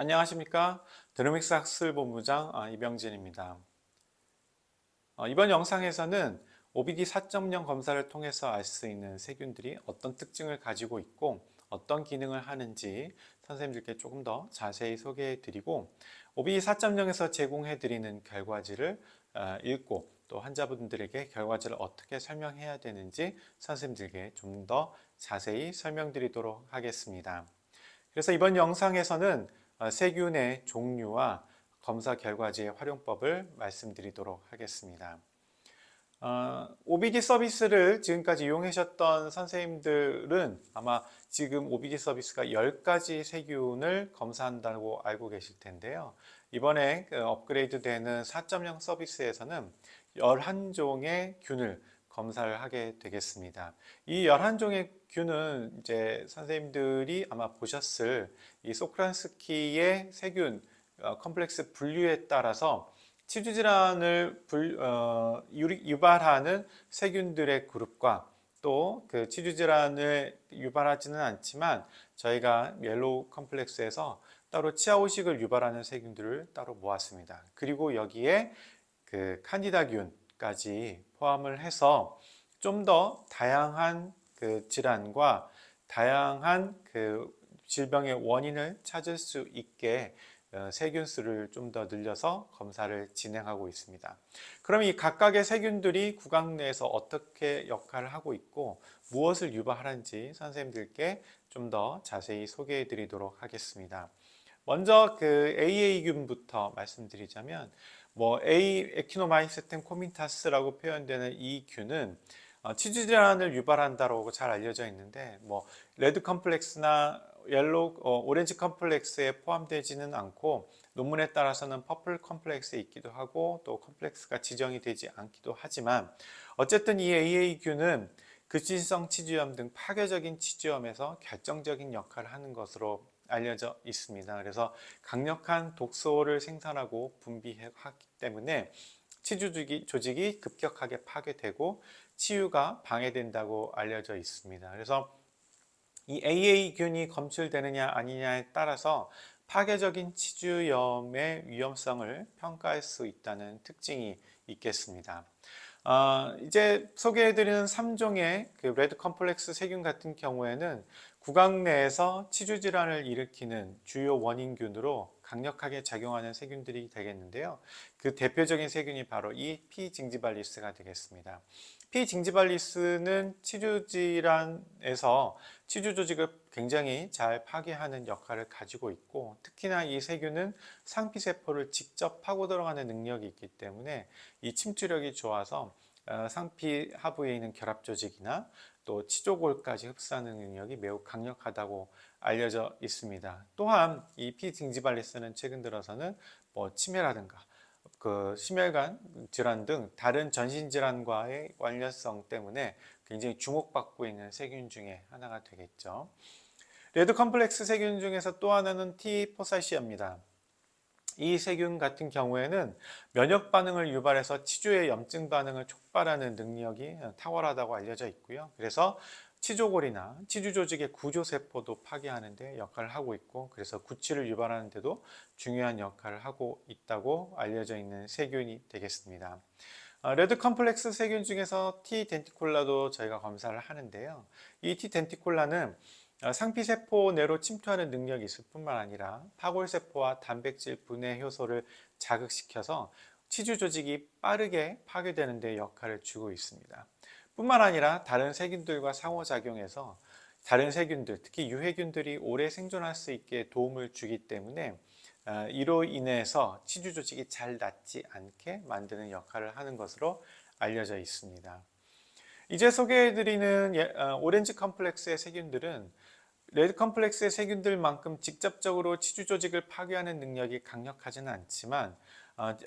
안녕하십니까. 드노믹스 학술본부장 이병진입니다. 이번 영상에서는 OBD 4.0 검사를 통해서 알 수 있는 세균들이 어떤 특징을 가지고 있고 어떤 기능을 하는지 선생님들께 조금 더 자세히 소개해 드리고 OBD 4.0에서 제공해 드리는 결과지를 읽고 또 환자분들에게 결과지를 어떻게 설명해야 되는지 선생님들께 좀 더 자세히 설명드리도록 하겠습니다. 그래서 이번 영상에서는 세균의 종류와 검사 결과지의 활용법을 말씀드리도록 하겠습니다. OBD 서비스를 지금까지 이용하셨던 선생님들은 아마 지금 OBD 서비스가 10가지 세균을 검사한다고 알고 계실 텐데요. 이번에 업그레이드 되는 4.0 서비스에서는 11종의 균을 검사를 하게 되겠습니다. 이 11종의 균은 이제 선생님들이 아마 보셨을 이 소크란스키의 세균 컴플렉스 분류에 따라서 치주 질환을 유발하는 세균들의 그룹과 또 그 치주 질환을 유발하지는 않지만 저희가 옐로우 컴플렉스에서 따로 치아 오식을 유발하는 세균들을 따로 모았습니다. 그리고 여기에 그 칸디다균까지 포함을 해서 좀 더 다양한 그 질환과 다양한 그 질병의 원인을 찾을 수 있게 세균 수를 좀 더 늘려서 검사를 진행하고 있습니다. 그럼 이 각각의 세균들이 구강 내에서 어떻게 역할을 하고 있고 무엇을 유발하는지 선생님들께 좀 더 자세히 소개해 드리도록 하겠습니다. 먼저 그 AA균부터 말씀드리자면 A 에키노마이세템 코민타스라고 표현되는 이 균은 치주 질환을 유발한다고 잘 알려져 있는데 레드 컴플렉스나 오렌지 컴플렉스에 포함되지는 않고 논문에 따라서는 퍼플 컴플렉스에 있기도 하고 또 컴플렉스가 지정이 되지 않기도 하지만 어쨌든 이 AA균은 급진성 치주염 등 파괴적인 치주염에서 결정적인 역할을 하는 것으로 알려져 있습니다. 그래서 강력한 독소를 생산하고 분비하기 때문에 치주 조직이 급격하게 파괴되고 치유가 방해된다고 알려져 있습니다. 그래서 이 AA균이 검출되느냐 아니냐에 따라서 파괴적인 치주염의 위험성을 평가할 수 있다는 특징이 있겠습니다. 이제 소개해드리는 3종의 그 레드 컴플렉스 세균 같은 경우에는 구강 내에서 치주 질환을 일으키는 주요 원인균으로 강력하게 작용하는 세균들이 되겠는데요. 그 대표적인 세균이 바로 이 P 징지발리스가 되겠습니다. P 징지발리스는 치주 질환에서 치주 조직을 굉장히 잘 파괴하는 역할을 가지고 있고 특히나 이 세균은 상피세포를 직접 파고 들어가는 능력이 있기 때문에 이 침투력이 좋아서 상피 하부에 있는 결합 조직이나 또 치조골까지 흡수하는 능력이 매우 강력하다고 알려져 있습니다. 또한 이 피징지발리스는 최근 들어서는 치매라든가 그 심혈관 질환 등 다른 전신 질환과의 관련성 때문에 굉장히 주목받고 있는 세균 중에 하나가 되겠죠. 레드 컴플렉스 세균 중에서 또 하나는 T 포사시아입니다. 이 세균 같은 경우에는 면역 반응을 유발해서 치주의 염증 반응을 촉발하는 능력이 탁월하다고 알려져 있고요. 그래서 치조골이나 치주 조직의 구조세포도 파괴하는 데 역할을 하고 있고 그래서 구취를 유발하는 데도 중요한 역할을 하고 있다고 알려져 있는 세균이 되겠습니다. 레드 컴플렉스 세균 중에서 T 덴티콜라도 저희가 검사를 하는데요. 이 T 덴티콜라는 상피세포 내로 침투하는 능력이 있을 뿐만 아니라 파골세포와 단백질 분해 효소를 자극시켜서 치주 조직이 빠르게 파괴되는 데 역할을 주고 있습니다. 뿐만 아니라 다른 세균들과 상호작용해서 다른 세균들, 특히 유해균들이 오래 생존할 수 있게 도움을 주기 때문에 이로 인해서 치주 조직이 잘 낫지 않게 만드는 역할을 하는 것으로 알려져 있습니다. 이제 소개해드리는 오렌지 컴플렉스의 세균들은 레드 컴플렉스의 세균들만큼 직접적으로 치주 조직을 파괴하는 능력이 강력하지는 않지만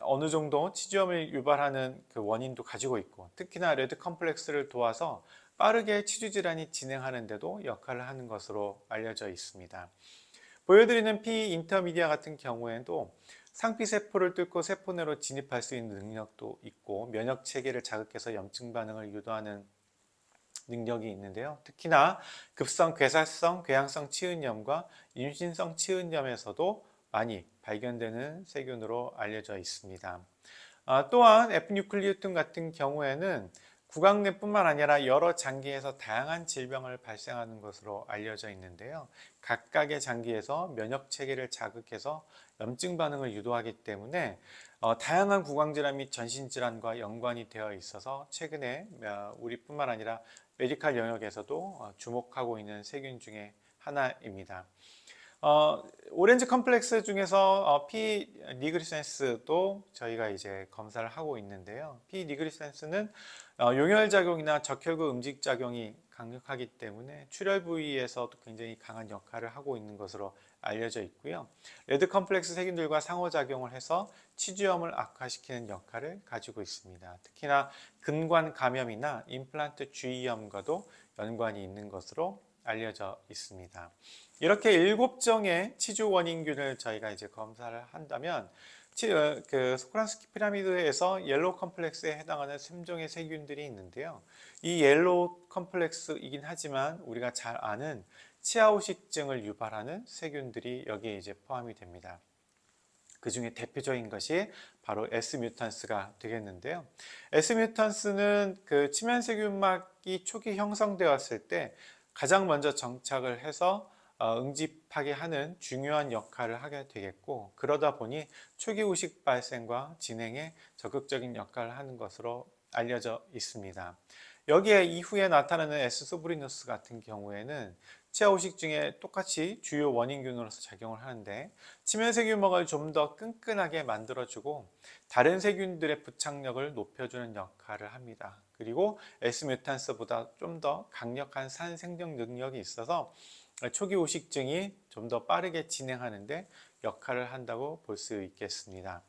어느 정도 치주염을 유발하는 그 원인도 가지고 있고 특히나 레드 컴플렉스를 도와서 빠르게 치주 질환이 진행하는 데도 역할을 하는 것으로 알려져 있습니다. 보여드리는 P 인터미디아 같은 경우에도 상피세포를 뚫고 세포 내로 진입할 수 있는 능력도 있고 면역 체계를 자극해서 염증 반응을 유도하는 능력이 있는데요. 특히나 급성 괴사성 궤양성 치은염과 임신성 치은염에서도 많이 발견되는 세균으로 알려져 있습니다. 또한 F뉴클리오틴 같은 경우에는 구강 내뿐만 아니라 여러 장기에서 다양한 질병을 발생하는 것으로 알려져 있는데요. 각각의 장기에서 면역 체계를 자극해서 염증 반응을 유도하기 때문에 다양한 구강질환 및 전신질환과 연관이 되어 있어서 최근에 우리뿐만 아니라 메디칼 영역에서도 주목하고 있는 세균 중에 하나입니다. 오렌지 컴플렉스 중에서 P 니그리센스도 저희가 이제 검사를 하고 있는데요. P 니그리센스는 용혈 작용이나 적혈구 음식 작용이 강력하기 때문에 출혈 부위에서도 굉장히 강한 역할을 하고 있는 것으로 알려져 있고요. 레드 컴플렉스 세균들과 상호작용을 해서 치주염을 악화시키는 역할을 가지고 있습니다. 특히나 근관 감염이나 임플란트 주위염과도 연관이 있는 것으로 알려져 있습니다. 이렇게 7종의 치주 원인균을 저희가 이제 검사를 한다면 그 소크란스키 피라미드에서 옐로우 컴플렉스에 해당하는 3종의 세균들이 있는데요. 이 옐로우 컴플렉스이긴 하지만 우리가 잘 아는 치아오식증을 유발하는 세균들이 여기에 이제 포함이 됩니다. 그 중에 대표적인 것이 바로 S 뮤탄스가 되겠는데요. S 뮤탄스는 그 치면세균막이 초기 형성되었을 때 가장 먼저 정착을 해서 응집하게 하는 중요한 역할을 하게 되겠고, 그러다 보니 초기 우식 발생과 진행에 적극적인 역할을 하는 것으로 알려져 있습니다. 여기에 이후에 나타나는 S 소브리누스 같은 경우에는 치아 우식증에 똑같이 주요 원인균으로서 작용을 하는데, 치면세균막을 좀 더 끈끈하게 만들어주고 다른 세균들의 부착력을 높여주는 역할을 합니다. 그리고 S 뮤탄스보다 좀 더 강력한 산생적 능력이 있어서 초기 우식증이 좀 더 빠르게 진행하는데 역할을 한다고 볼 수 있겠습니다.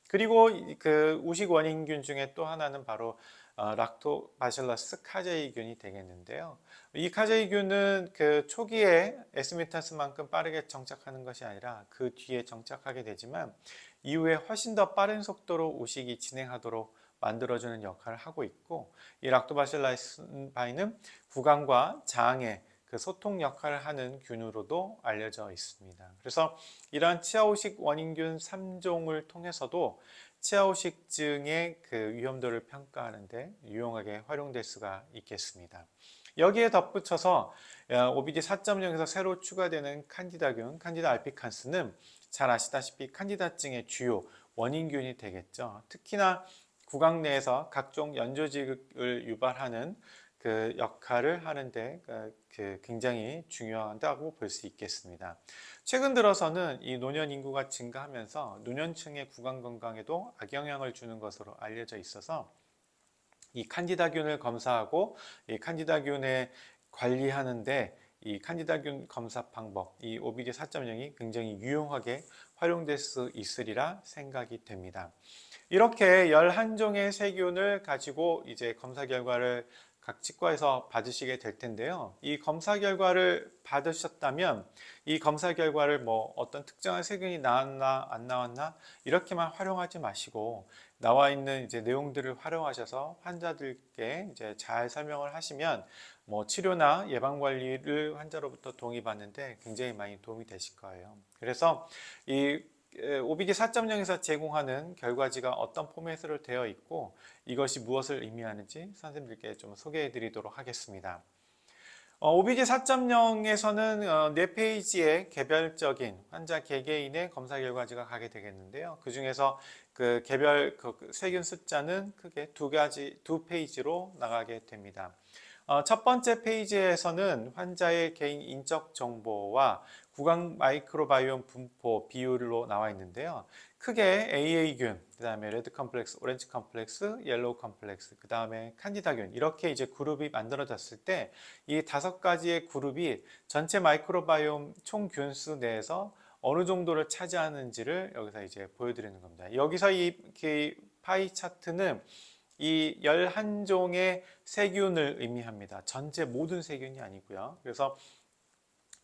그리고 그 우식 원인균 중에 또 하나는 바로 락토바실러스 카제이균이 되겠는데요. 이 카제이균은 그 초기에 에스미탄스만큼 빠르게 정착하는 것이 아니라 그 뒤에 정착하게 되지만 이후에 훨씬 더 빠른 속도로 우식이 진행하도록 만들어주는 역할을 하고 있고, 이 락토바실러스 바이는 구강과 장의 그 소통 역할을 하는 균으로도 알려져 있습니다. 그래서 이러한 치아오식 원인균 3종을 통해서도 치아오식증의 그 위험도를 평가하는데 유용하게 활용될 수가 있겠습니다. 여기에 덧붙여서 OBD 4.0에서 새로 추가되는 칸디다균, 칸디다 알피칸스는 잘 아시다시피 칸디다증의 주요 원인균이 되겠죠. 특히나 구강 내에서 각종 연조직을 유발하는 그 역할을 하는데 굉장히 중요하다고 볼 수 있겠습니다. 최근 들어서는 이 노년 인구가 증가하면서 노년층의 구강 건강에도 악영향을 주는 것으로 알려져 있어서 이 칸디다균을 검사하고 이 칸디다균에 관리하는데 이 칸디다균 검사 방법, 이 OBD 4.0이 굉장히 유용하게 활용될 수 있으리라 생각이 됩니다. 이렇게 11종의 세균을 가지고 이제 검사 결과를 각 치과에서 받으시게 될 텐데요. 이 검사 결과를 받으셨다면 이 검사 결과를 뭐 어떤 특정한 세균이 나왔나 안 나왔나 이렇게만 활용하지 마시고 나와 있는 이제 내용들을 활용하셔서 환자들께 이제 잘 설명을 하시면 뭐 치료나 예방 관리를 환자로부터 동의받는데 굉장히 많이 도움이 되실 거예요. 그래서 이 OBD 4.0에서 제공하는 결과지가 어떤 포맷으로 되어 있고 이것이 무엇을 의미하는지 선생님들께 좀 소개해 드리도록 하겠습니다. OBD 4.0에서는 4페이지의 개별적인 환자 개개인의 검사 결과지가 가게 되겠는데요. 그 중에서 그 개별 세균 숫자는 크게 두 페이지로 나가게 됩니다. 첫 번째 페이지에서는 환자의 개인 인적 정보와 구강 마이크로바이옴 분포 비율로 나와 있는데요. 크게 AA균, 그 다음에 레드 컴플렉스, 오렌지 컴플렉스, 옐로우 컴플렉스, 그 다음에 칸디다균 이렇게 이제 그룹이 만들어졌을 때 이 5가지의 그룹이 전체 마이크로바이옴 총 균수 내에서 어느 정도를 차지하는지를 여기서 이제 보여드리는 겁니다. 여기서 이 파이 차트는 이 11종의 세균을 의미합니다. 전체 모든 세균이 아니고요. 그래서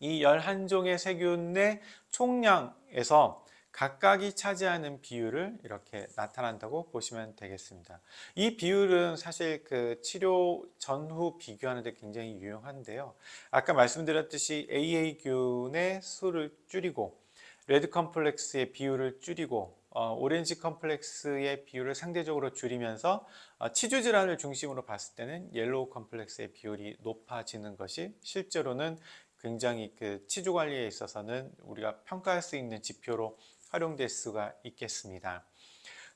이 11종의 세균의 총량에서 각각이 차지하는 비율을 이렇게 나타난다고 보시면 되겠습니다. 이 비율은 사실 그 치료 전후 비교하는 데 굉장히 유용한데요. 아까 말씀드렸듯이 AA균의 수를 줄이고 레드 컴플렉스의 비율을 줄이고 오렌지 컴플렉스의 비율을 상대적으로 줄이면서 치주 질환을 중심으로 봤을 때는 옐로우 컴플렉스의 비율이 높아지는 것이 실제로는 굉장히 그 치주 관리에 있어서는 우리가 평가할 수 있는 지표로 활용될 수가 있겠습니다.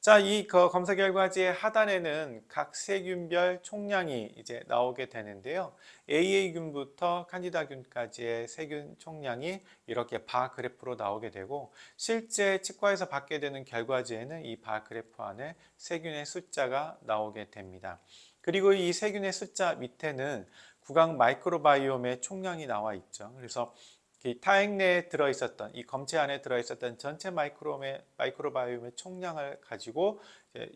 자, 이 검사 결과지의 하단에는 각 세균별 총량이 이제 나오게 되는데요. AA균부터 칸디다균까지의 세균 총량이 이렇게 바 그래프로 나오게 되고, 실제 치과에서 받게 되는 결과지에는 이 바 그래프 안에 세균의 숫자가 나오게 됩니다. 그리고 이 세균의 숫자 밑에는 구강 마이크로바이옴의 총량이 나와 있죠. 그래서 타액 내에 들어있었던 이 검체 안에 들어있었던 전체 마이크로바이옴의 총량을 가지고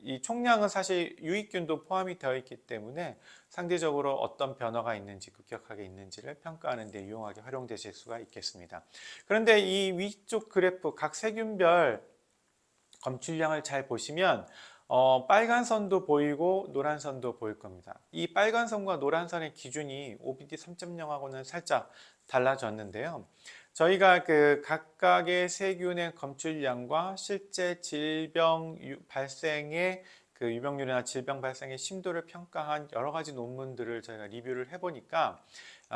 이 총량은 사실 유익균도 포함이 되어 있기 때문에 상대적으로 어떤 변화가 있는지 급격하게 있는지를 평가하는 데 유용하게 활용되실 수가 있겠습니다. 그런데 이 위쪽 그래프 각 세균별 검출량을 잘 보시면 빨간 선도 보이고 노란 선도 보일 겁니다. 이 빨간 선과 노란 선의 기준이 OBD 3.0하고는 살짝 달라졌는데요. 저희가 그 각각의 세균의 검출량과 실제 질병 발생의 그 유병률이나 질병 발생의 심도를 평가한 여러 가지 논문들을 저희가 리뷰를 해보니까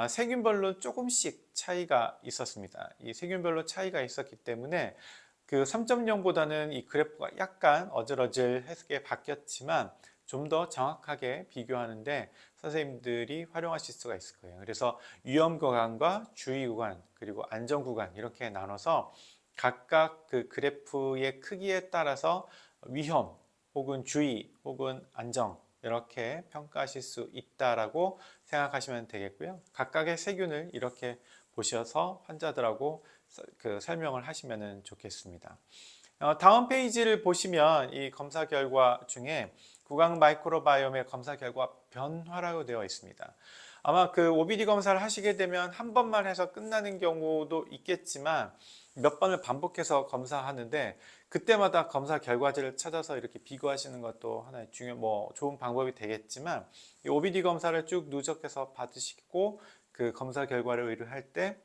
세균별로 조금씩 차이가 있었습니다. 이 세균별로 차이가 있었기 때문에 그 3.0보다는 이 그래프가 약간 어질어질하게 바뀌었지만 좀 더 정확하게 비교하는데 선생님들이 활용하실 수가 있을 거예요. 그래서 위험 구간과 주의 구간 그리고 안전 구간 이렇게 나눠서 각각 그 그래프의 크기에 따라서 위험 혹은 주의 혹은 안정 이렇게 평가하실 수 있다라고 생각하시면 되겠고요. 각각의 세균을 이렇게 보셔서 환자들하고 그 설명을 하시면 좋겠습니다. 다음 페이지를 보시면 이 검사 결과 중에 구강 마이크로바이옴의 검사 결과 변화라고 되어 있습니다. 아마 그 OBD 검사를 하시게 되면 한 번만 해서 끝나는 경우도 있겠지만 몇 번을 반복해서 검사하는데 그때마다 검사 결과지를 찾아서 이렇게 비교하시는 것도 하나의 좋은 방법이 되겠지만 이 OBD 검사를 쭉 누적해서 받으시고 그 검사 결과를 의뢰할 때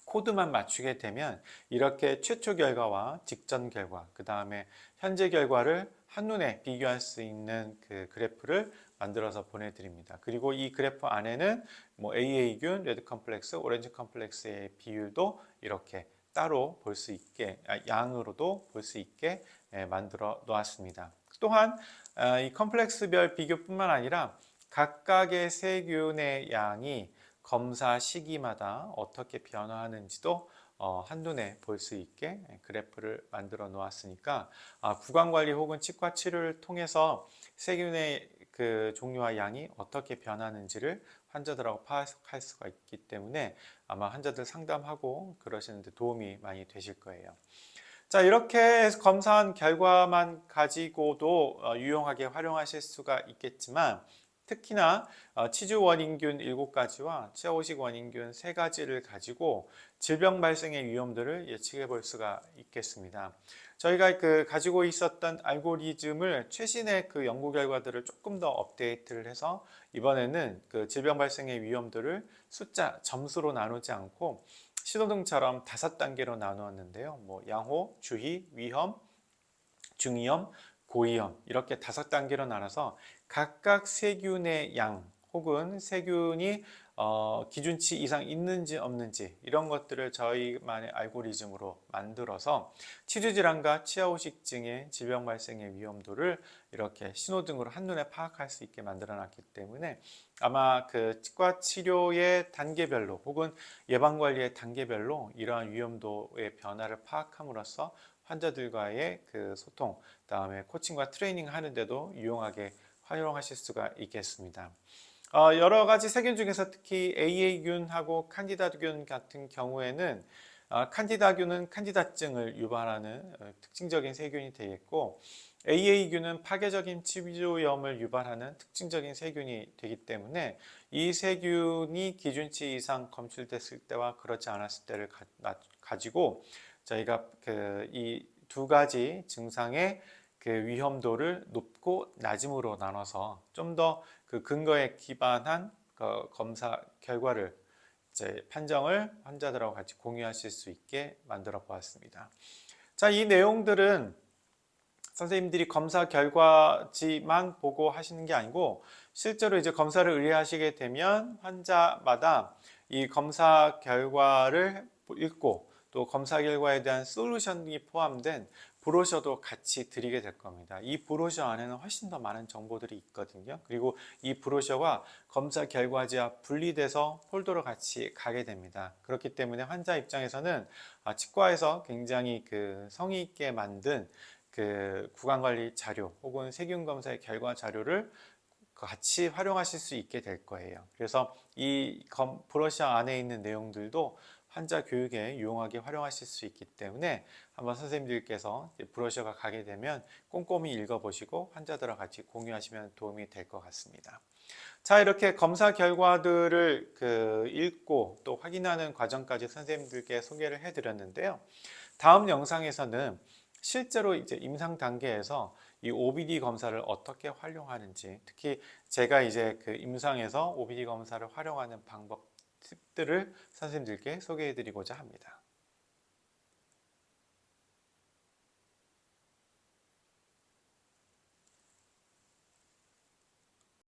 코드만 맞추게 되면 이렇게 최초 결과와 직전 결과, 그 다음에 현재 결과를 한눈에 비교할 수 있는 그 그래프를 만들어서 보내드립니다. 그리고 이 그래프 안에는 뭐 AA균, 레드 컴플렉스, 오렌지 컴플렉스의 비율도 이렇게 따로 볼 수 있게, 양으로도 볼 수 있게 만들어 놓았습니다. 또한 이 컴플렉스별 비교뿐만 아니라 각각의 세균의 양이 검사 시기마다 어떻게 변화하는지도 한눈에 볼 수 있게 그래프를 만들어 놓았으니까 구강관리 혹은 치과 치료를 통해서 세균의 그 종류와 양이 어떻게 변하는지를 환자들하고 파악할 수가 있기 때문에 아마 환자들 상담하고 그러시는데 도움이 많이 되실 거예요. 자, 이렇게 해서 검사한 결과만 가지고도 유용하게 활용하실 수가 있겠지만 특히나 치주 원인균 7가지와 치아오식 원인균 3가지를 가지고 질병 발생의 위험들을 예측해 볼 수가 있겠습니다. 저희가 그 가지고 있었던 알고리즘을 최신의 그 연구 결과들을 조금 더 업데이트를 해서 이번에는 그 질병 발생의 위험들을 숫자, 점수로 나누지 않고 신호등처럼 5단계로 나누었는데요. 뭐 양호, 주의, 위험, 중위험, 고위험 이렇게 5단계로 나눠서 각각 세균의 양 혹은 세균이 기준치 이상 있는지 없는지 이런 것들을 저희만의 알고리즘으로 만들어서 치주질환과 치아오식증의 질병 발생의 위험도를 이렇게 신호등으로 한눈에 파악할 수 있게 만들어 놨기 때문에 아마 그 치과 치료의 단계별로 혹은 예방관리의 단계별로 이러한 위험도의 변화를 파악함으로써 환자들과의 그 소통, 다음에 코칭과 트레이닝 하는데도 유용하게 활용하실 수가 있겠습니다. 여러 가지 세균 중에서 특히 AA균하고 칸디다균 같은 경우에는 칸디다균은 칸디다증을 유발하는 특징적인 세균이 되겠고 AA균은 파괴적인 치주염을 유발하는 특징적인 세균이 되기 때문에 이 세균이 기준치 이상 검출됐을 때와 그렇지 않았을 때를 가지고 저희가 그 이 2가지 증상의 그 위험도를 높고 낮음으로 나눠서 좀 더 그 근거에 기반한 검사 결과를 이제 판정을 환자들하고 같이 공유하실 수 있게 만들어 보았습니다. 자, 이 내용들은 선생님들이 검사 결과지만 보고 하시는 게 아니고 실제로 이제 검사를 의뢰하시게 되면 환자마다 이 검사 결과를 읽고 또 검사 결과에 대한 솔루션이 포함된 브로셔도 같이 드리게 될 겁니다. 이 브로셔 안에는 훨씬 더 많은 정보들이 있거든요. 그리고 이 브로셔가 검사 결과지와 분리돼서 폴더로 같이 가게 됩니다. 그렇기 때문에 환자 입장에서는 치과에서 굉장히 그 성의 있게 만든 그 구강관리 자료 혹은 세균 검사의 결과 자료를 같이 활용하실 수 있게 될 거예요. 그래서 이 브로셔 안에 있는 내용들도 환자 교육에 유용하게 활용하실 수 있기 때문에 한번 선생님들께서 브로셔가 가게 되면 꼼꼼히 읽어보시고 환자들과 같이 공유하시면 도움이 될 것 같습니다. 자, 이렇게 검사 결과들을 읽고 또 확인하는 과정까지 선생님들께 소개를 해드렸는데요. 다음 영상에서는 실제로 이제 임상 단계에서 이 OBD 검사를 어떻게 활용하는지, 특히 제가 이제 그 임상에서 OBD 검사를 활용하는 방법, 팁들을 선생님들께 소개해 드리고자 합니다.